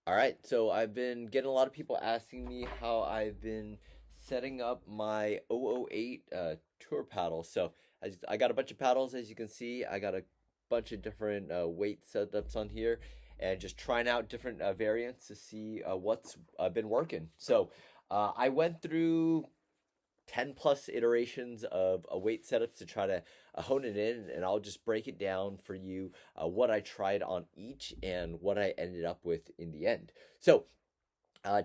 All right, so I've been getting a lot of people asking me how I've been setting up my 008 tour paddle. So I got a bunch of paddles, as you can see. I got a bunch of different weight setups on here, and just trying out different variants to see what's been working. So I went through 10 plus iterations of a weight setups to try to hone it in, and I'll just break it down for you what I tried on each and what I ended up with in the end. So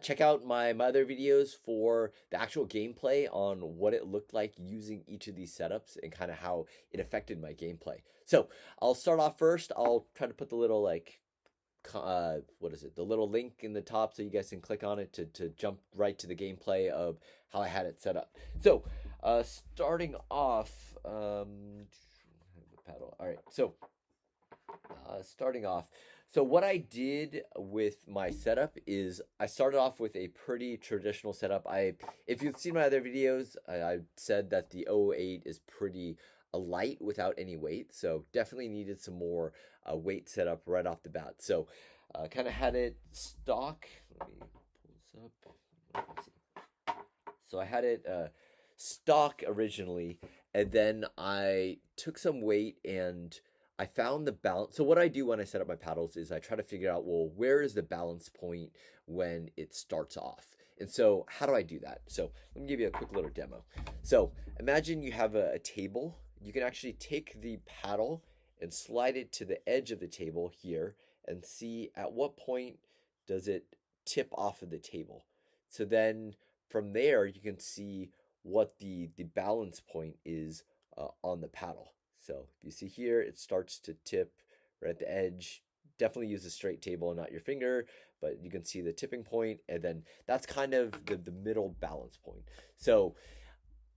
check out my other videos for the actual gameplay on what it looked like using each of these setups and kind of how it affected my gameplay. So I'll start off first. I'll try to put the little what is it, the little link in the top so you guys can click on it to jump right to the gameplay of how I had it set up. So starting off, paddle. All right, so starting off, so what I did with my setup is I started off with a pretty traditional setup. If you've seen my other videos, I said that the 008 is pretty light without any weight, so definitely needed some more weight setup right off the bat. So kind of had it stock. Let me pull this up. Let's see. So I had it stock originally, and then I took some weight and I found the balance. So what I do when I set up my paddles is I try to figure out, well, where is the balance point when it starts off? And so how do I do that? So let me give you a quick little demo. So imagine you have a table. You can actually take the paddle and slide it to the edge of the table here and see at what point does it tip off of the table. So then from there, you can see what the balance point is on the paddle. So if you see here, it starts to tip right at the edge. Definitely use a straight table and not your finger, but you can see the tipping point, and then that's kind of the middle balance point. So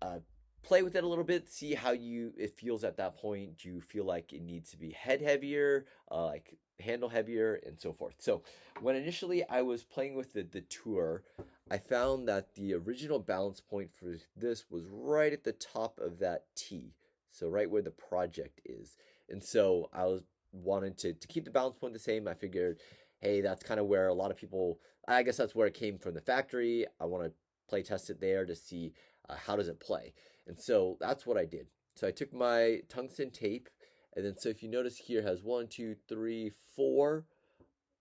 uh, play with it a little bit, see how it feels at that point. Do you feel like it needs to be head heavier, like handle heavier, and so forth? So when initially I was playing with the tour, I found that the original balance point for this was right at the top of that T. So right where the project is. And so I was wanted to keep the balance point the same. I figured, hey, that's kind of where a lot of people, I guess that's where it came from the factory. I want to play test it there to see how does it play. And so that's what I did. So I took my tungsten tape, and then so if you notice here, it has one, two, three, four.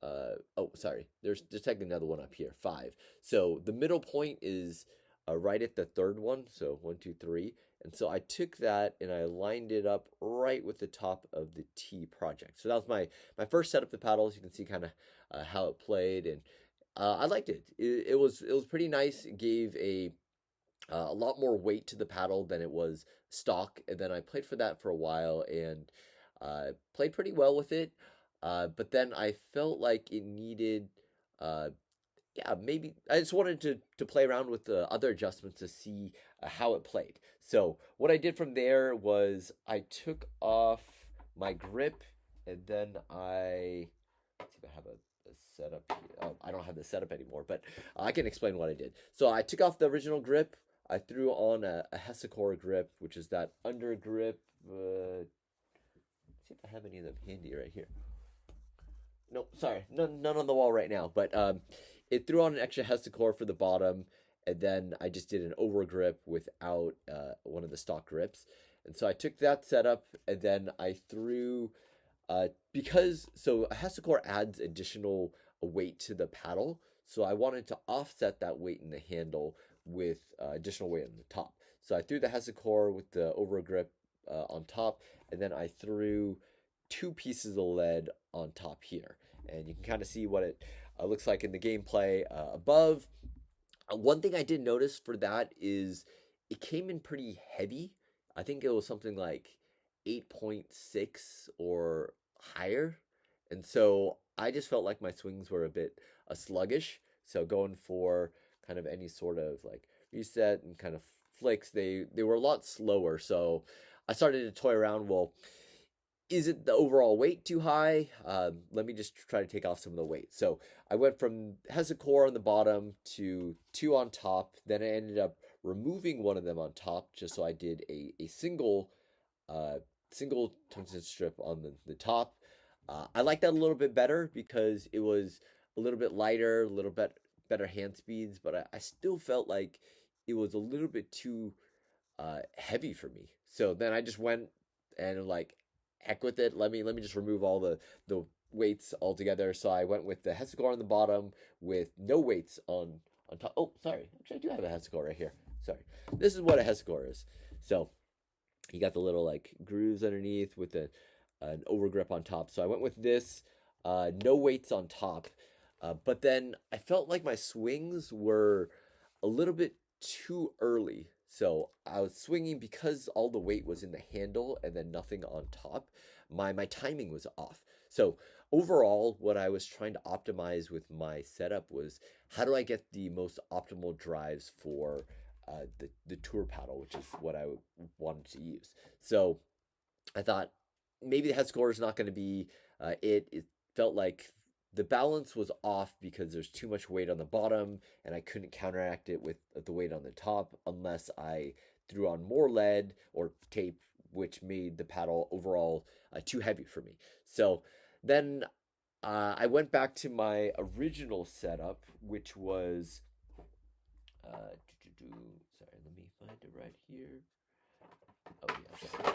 Oh, sorry. There's technically another one up here, five. So the middle point is right at the third one. So one, two, three. And so I took that and I lined it up right with the top of the T project. So that was my first setup of the paddles. You can see kind of how it played, and I liked it. It was pretty nice. It gave a lot more weight to the paddle than it was stock. And then I played for that for a while and played pretty well with it. But then I felt like it needed, uh, yeah, maybe I just wanted to play around with the other adjustments to see how it played. So what I did from there was I took off my grip, and then let's see if I have a setup here. Oh, I don't have the setup anymore, but I can explain what I did. So I took off the original grip. I threw on a Hesacore grip, which is that under grip. Let's see if I have any of them handy right here. Nope, sorry, none on the wall right now. But it threw on an extra Hesacore for the bottom, and then I just did an overgrip without one of the stock grips. And so I took that setup, and then I threw because so a Hesacore adds additional weight to the paddle, so I wanted to offset that weight in the handle with additional weight on the top. So I threw the Hesacore with the overgrip on top, and then I threw two pieces of lead on top here. And you can kind of see what it looks like in the gameplay above. One thing I did notice for that is it came in pretty heavy. I think it was something like 8.6 or higher. And so I just felt like my swings were a bit sluggish. So going for kind of any sort of like reset and kind of flicks, they were a lot slower. So I started to toy around. Well, is it the overall weight too high? Let me just try to take off some of the weight. So I went from Hesacore on the bottom to two on top. Then I ended up removing one of them on top just so I did a single tungsten strip on the top. I like that a little bit better because it was a little bit lighter, a little bit better hand speeds, but I still felt like it was a little bit too heavy for me. So then I just went and like, heck with it. Let me just remove all the weights altogether. So I went with the Hesacore on the bottom with no weights on top. Oh, sorry. Actually, I do have a Hesacore right here. Sorry. This is what a Hesacore is. So you got the little like grooves underneath with an overgrip on top. So I went with this, no weights on top. But then I felt like my swings were a little bit too early. So I was swinging because all the weight was in the handle and then nothing on top. My timing was off. So overall, what I was trying to optimize with my setup was how do I get the most optimal drives for the tour paddle, which is what I wanted to use. So I thought maybe the head score is not going to be it. It felt like the balance was off because there's too much weight on the bottom, and I couldn't counteract it with the weight on the top unless I threw on more lead or tape, which made the paddle overall too heavy for me. So then I went back to my original setup, which was sorry, let me find it right here. Oh yeah, sorry.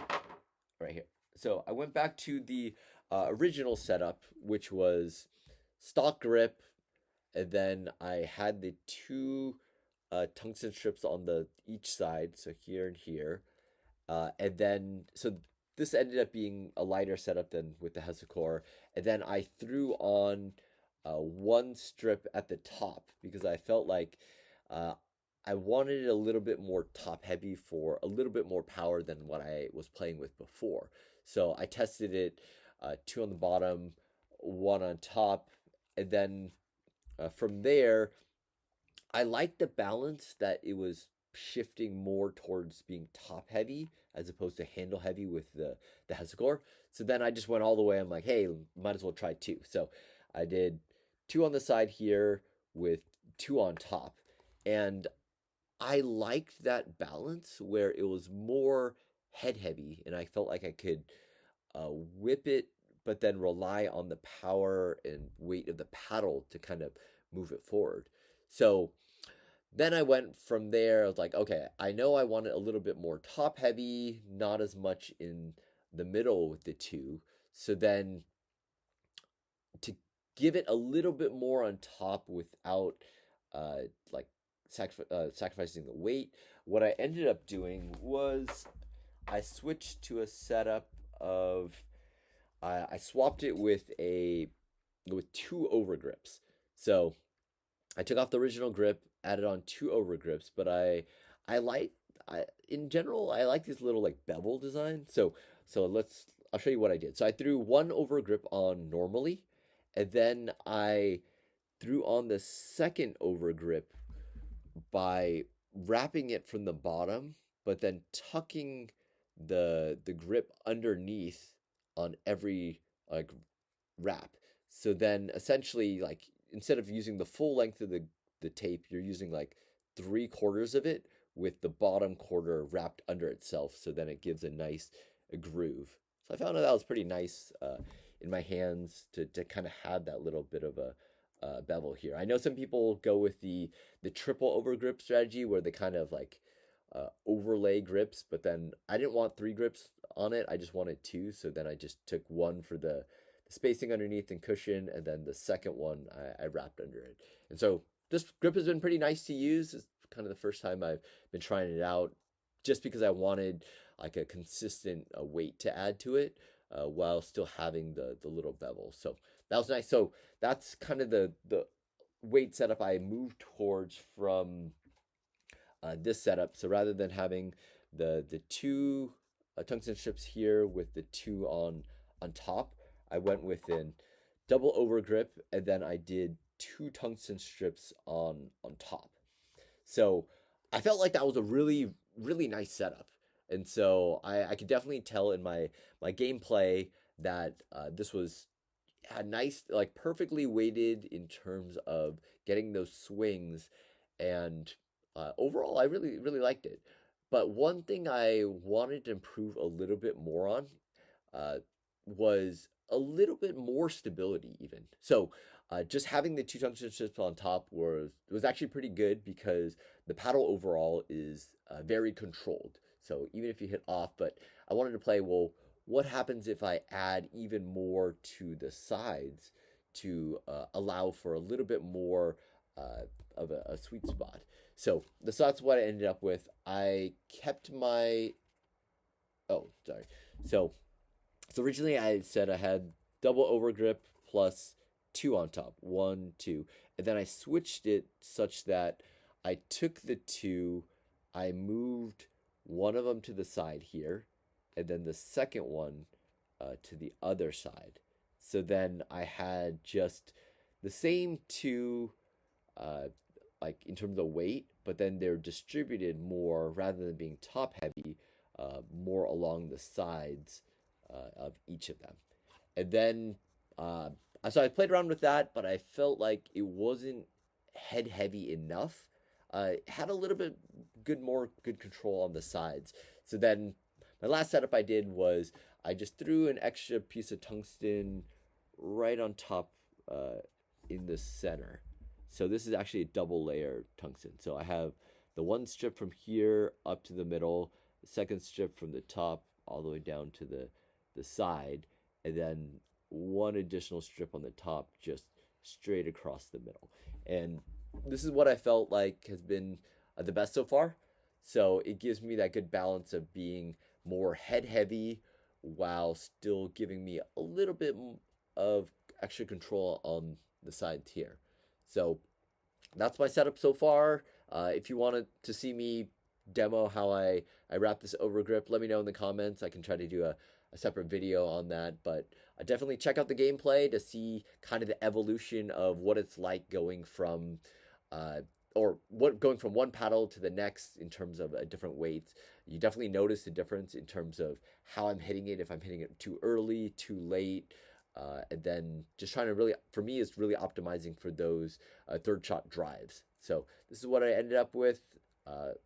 Right here. So I went back to the original setup, which was stock grip, and then I had the two tungsten strips on the each side, so here and here, and then so this ended up being a lighter setup than with the Hesacore, and then I threw on one strip at the top because I felt like uh, I wanted it a little bit more top heavy for a little bit more power than what I was playing with before. So I tested it, two on the bottom, one on top, and then from there, I liked the balance that it was shifting more towards being top heavy as opposed to handle heavy with the Hesacore. So then I just went all the way. I'm like, hey, might as well try two. So I did two on the side here with two on top, and I liked that balance where it was more head heavy, and I felt like I could whip it, but then rely on the power and weight of the paddle to kind of move it forward. So then I went from there. I was like, okay, I know I want it a little bit more top heavy, not as much in the middle with the two. So then to give it a little bit more on top without like sacrificing the weight, what I ended up doing was I switched to a setup of I swapped it with two overgrips. So I took off the original grip, added on two overgrips, but I like I in general I like this little like bevel design. So I'll show you what I did. So I threw one overgrip on normally, and then I threw on the second overgrip by wrapping it from the bottom, but then tucking the grip underneath on every like wrap. So then essentially like instead of using the full length of the tape, you're using like 3/4 of it with the bottom quarter wrapped under itself. So then it gives a nice groove. So I found that was pretty nice in my hands to kind of have that little bit of a bevel here. I know some people go with the triple over grip strategy where they kind of like overlay grips, but then I didn't want 3 grips on it. I just wanted 2, so then I just took one for the spacing underneath and cushion, and then the second one I wrapped under it. And so this grip has been pretty nice to use. It's kind of the first time I've been trying it out, just because I wanted like a consistent weight to add to it while still having the little bevel. So that was nice. So that's kind of the weight setup I moved towards from this setup. So rather than having the two tungsten strips here with the two on top, I went with an double over grip, and then I did 2 tungsten strips on top. So I felt like that was a really nice setup, and so I could definitely tell in my gameplay that this was a nice, like perfectly weighted in terms of getting those swings, and overall I really liked it. But one thing I wanted to improve a little bit more on uh, was a little bit more stability even. So just having the two tungsten strips on top was actually pretty good because the paddle overall is very controlled. So even if you hit off, but I wanted to play, well, what happens if I add even more to the sides to allow for a little bit more of a sweet spot? So that's what I ended up with. I kept my, oh, sorry. So originally I said I had double overgrip plus two on top, one, two, and then I switched it such that I took the two, I moved one of them to the side here, and then the second one to the other side. So then I had just the same two, uh, like in terms of weight, but then they're distributed more rather than being top heavy, more along the sides of each of them. And then, so I played around with that, but I felt like it wasn't head heavy enough. It had a little bit more good control on the sides. So then my last setup I did was I just threw an extra piece of tungsten right on top in the center. So this is actually a double layer tungsten. So I have the one strip from here up to the middle, the second strip from the top all the way down to the side, and then one additional strip on the top just straight across the middle. And this is what I felt like has been the best so far. So it gives me that good balance of being more head heavy while still giving me a little bit of extra control on the sides here. So that's my setup so far. If you wanted to see me demo how I wrap this over grip, let me know in the comments. I can try to do a separate video on that, but definitely check out the gameplay to see kind of the evolution of what it's like going from going from one paddle to the next in terms of different weights. You definitely notice the difference in terms of how I'm hitting it, if I'm hitting it too early, too late, and then just trying to really, for me, is really optimizing for those third shot drives. So this is what I ended up with.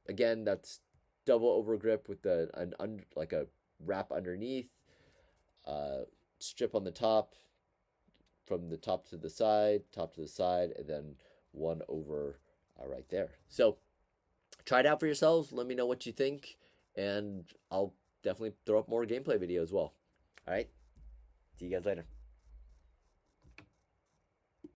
Again, that's double over grip with like a wrap underneath, strip on the top, from the top to the side, and then one over right there. So try it out for yourselves. Let me know what you think, and I'll definitely throw up more gameplay video as well. All right, see you guys later.